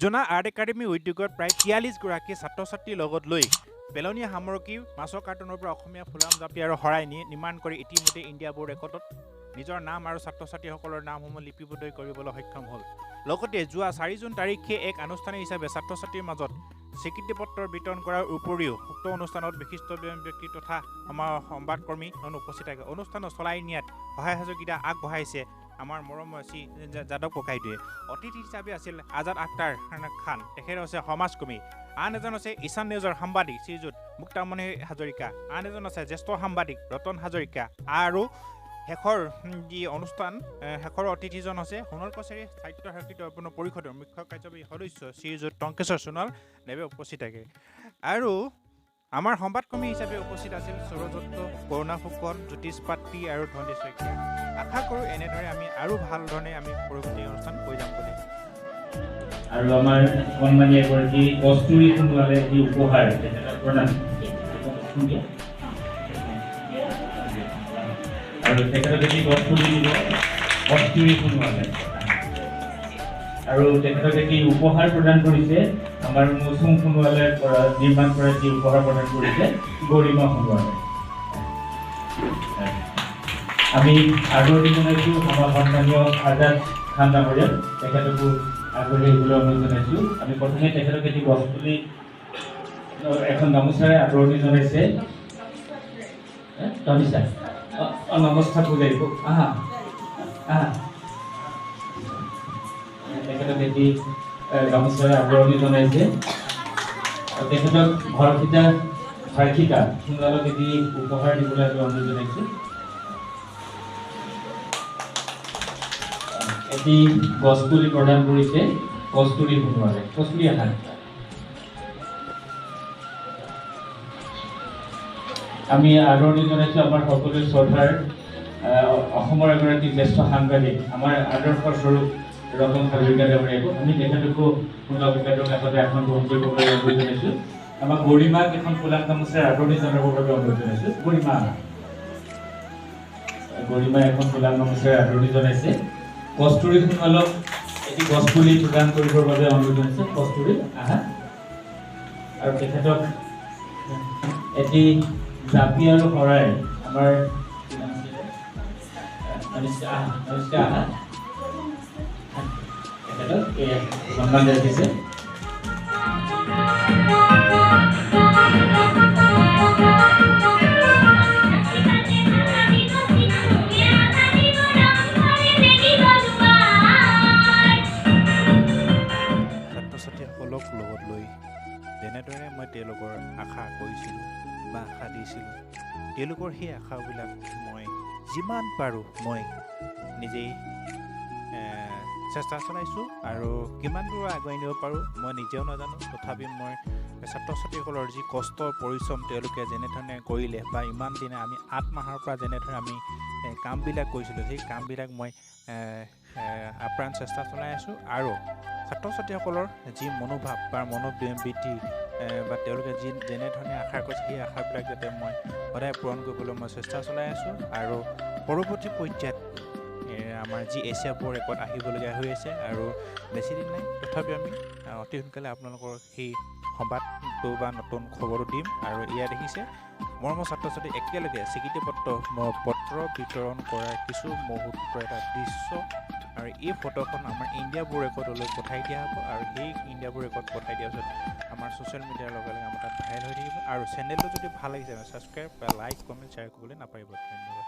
জোনা art academy উদ্যোগত প্ৰায় ৪৩ গৰাকী ছাত্ৰ ছাত্ৰীৰ লগত লৈ পেলনীয়া সামগ্ৰী মাছৰ কাৰ্টনৰ পৰা অসমীয়া ফুলাম জাপি আৰু শৰাই নিৰ্মাণ কৰি ইতিমধ্যে ইণ্ডিয়া বোৰ্ড ৰেকৰ্ডত নিজৰ নাম আৰু ছাত্ৰ ছাত্ৰীসকলৰ নামসমূহ লিপিবদ্ধ কৰিবলৈ সক্ষম হ'ল। লগতে যোৱা ৪ জুন তাৰিখে এক আনুষ্ঠানিক হিচাপে ছাত্ৰ ছাত্ৰীৰ মাজত স্বীকৃতি পত্ৰ বিতৰণ কৰাৰ উপৰিও উক্ত অনুষ্ঠানত বিশিষ্ট ব্যক্তি তথা আমাৰ সংবাদকৰ্মী উপস্থিত থাকে। অনুষ্ঠানত চলাই নিয়াত সহায় সহযোগিতা আগবঢ়াইছে আমাৰ মৰম শ্ৰী যাদৱ ককাইদেৱে। অতিথি হিচাপে আছিল আজাদ আখতাৰ খান, তেখেত হৈছে সমাজকৰ্মী। আন এজন আছে ঈশান নিউজৰ সাংবাদিক শ্ৰীযুত মুক্তামণি হাজৰিকা, আন এজন আছে জ্যেষ্ঠ সাংবাদিক ৰতন হাজৰিকা আৰু শেষৰ যি অনুষ্ঠান শেষৰ অতিথিজন হৈছে সোণৰ কছাৰী সাহিত্য সাংস্কৃতিক পৰিষদৰ মুখ্য কাৰ্যবাহী সদস্য শ্ৰীযুত টংকেশ্বৰ সোণোৱাল দেৱে উপস্থিত থাকে। আৰু আমাৰ সংবাদকৰ্মী হিচাপে উপস্থিত আছিল সৌৰযুক্ত, কৰুণা ফুকন, জ্যোতিষ পাত্ৰী আৰু ধনদী শইকীয়া। আশা কৰোঁ এনেদৰে আমি আৰু ভাল ধৰণে আমি পৰৱৰ্তী অনুষ্ঠান কৰি যাম বুলি। আৰু আমাৰ সন্মানী এগৰাকী কস্তুৰী সোণোৱালে যি উপহাৰ তেখেতক প্ৰদান আৰু তেখেতক এটি কস্তুৰী দিব কস্তুৰী সোণোৱালে আৰু তেখেতক এটি উপহাৰ প্ৰদান কৰিছে আমাৰ মৌচুম সোণোৱালে পৰা নিৰ্মাণ কৰা যি উপহাৰ প্ৰদান কৰিছে গৰিমা সোণোৱালে। আমি আদৰণি জনাইছোঁ আমাৰ সন্মানীয় আজাদ খান ডাঙৰীয়া, তেখেতকো আগবাঢ়িবলৈ অনুৰোধ জনাইছোঁ। আমি প্ৰথমে তেখেতক এটি গছপুলি এখন গামোচাৰে আদৰণি জনাইছে। তনিছা নমস্কাৰ বুজাইব আহা আহা তেখেতক এটি গামোচাৰে আদৰণি জনাইছে। তেখেতক ঘৰখিতা ভাৰ্ষিকা সোণোৱালক এটি উপহাৰ দিবলৈ আমি অনুৰোধ জনাইছোঁ। এটি গছপুলি প্ৰদান কৰিছে কস্তুৰী সোণোৱালে। কস্তুৰী আহা। আমি আদৰণি জনাইছোঁ আমাৰ সকলোৰে শ্ৰদ্ধাৰ অসমৰ এগৰাকী জ্যেষ্ঠ সাংবাদিক আমাৰ আদৰ্শৰ স্বৰূপ ৰতন হাজৰিকা ডাঙৰীয়াকো আমি তেখেতকো সোণোৱাল ককাইদেউৰ কাষতে আসন গ্ৰহণ কৰিবৰ বাবে অনুৰোধ জনাইছোঁ। আমাৰ গৰিমাক এখন ফুলাম গামোচাৰে আদৰণি জনাবৰ বাবে অনুৰোধ জনাইছোঁ। গৰিমা গৰিমাই এখন ফুলাম গামোচাৰে আদৰণি জনাইছে। কস্তুৰী সোণোৱালক এটি গছপুলি প্ৰদান কৰিবৰ বাবে অনুৰোধ জনাইছে। কস্তুৰী আহা। আৰু তেখেতক এটি জাপি আৰু শৰাই আমাৰ আহা তেখেতক সন্মান যাচিছে। ছাত্ৰ-ছাত্ৰীসকলক লগত লৈ যেনেদৰে মই তেওঁলোকৰ আশা কৰিছিলোঁ বা আশা দিছিলোঁ, তেওঁলোকৰ সেই আশাবিলাক মই যিমান পাৰোঁ মই নিজেই চেষ্টা চলাইছোঁ আৰু কিমান দূৰ আগুৱাই নিব পাৰোঁ মই নিজেও নাজানো। তথাপি মই ছাত্ৰ ছাত্ৰীসকলৰ যি কষ্ট পৰিশ্ৰম তেওঁলোকে যেনেধৰণে কৰিলে বা ইমান দিনে আমি 8 মাহৰ পৰা যেনেধৰণে আমি কামবিলাক কৰিছিলোঁ সেই কামবিলাক মই আপ্ৰাণ চেষ্টা চলাই আছোঁ। আৰু ছাত্ৰ ছাত্ৰীসকলৰ যি মনোভাৱ বা মনোবৃত্তি বা তেওঁলোকে যেনেধৰণে আশা কৰিছে সেই আশাবিলাক যাতে মই সদায় পূৰণ কৰিবলৈ মই চেষ্টা চলাই আছোঁ। আৰু পৰৱৰ্তী পৰ্যায়ত আমাৰ যি এছিয়া বোৰ্ড ৰেকৰ্ড আহিবলগীয়া হৈ আছে আৰু বেছিদিন নাই, তথাপিও আমি অতি সোনকালে আপোনালোকৰ সেই সংবাদটো বা নতুন খবৰো দিম। আৰু এয়া দেখিছে মৰমৰ ছাত্ৰ ছাত্ৰী একেলগে স্বীকৃতি পত্ৰ বিতৰণ কৰাৰ কিছু মুহূৰ্তৰ এটা দৃশ্য। আৰু এই ফটোখন আমাৰ ইণ্ডিয়া বোৰ্ড ৰেকৰ্ডলৈ পঠাই দিয়া হ'ব আৰু সেই ইণ্ডিয়া বোৰ্ড ৰেকৰ্ড পঠাই দিয়াৰ পিছত আমাৰ ছ'চিয়েল মিডিয়াৰ লগে লগে আমাৰ তাত ভাইৰেল হৈ থাকিব। আৰু চেনেলটো যদি ভাল লাগিছে ছাবস্ক্ৰাইব বা লাইক কমেণ্ট শ্বেয়াৰ কৰিবলৈ নাপাহৰিব। ধন্যবাদ।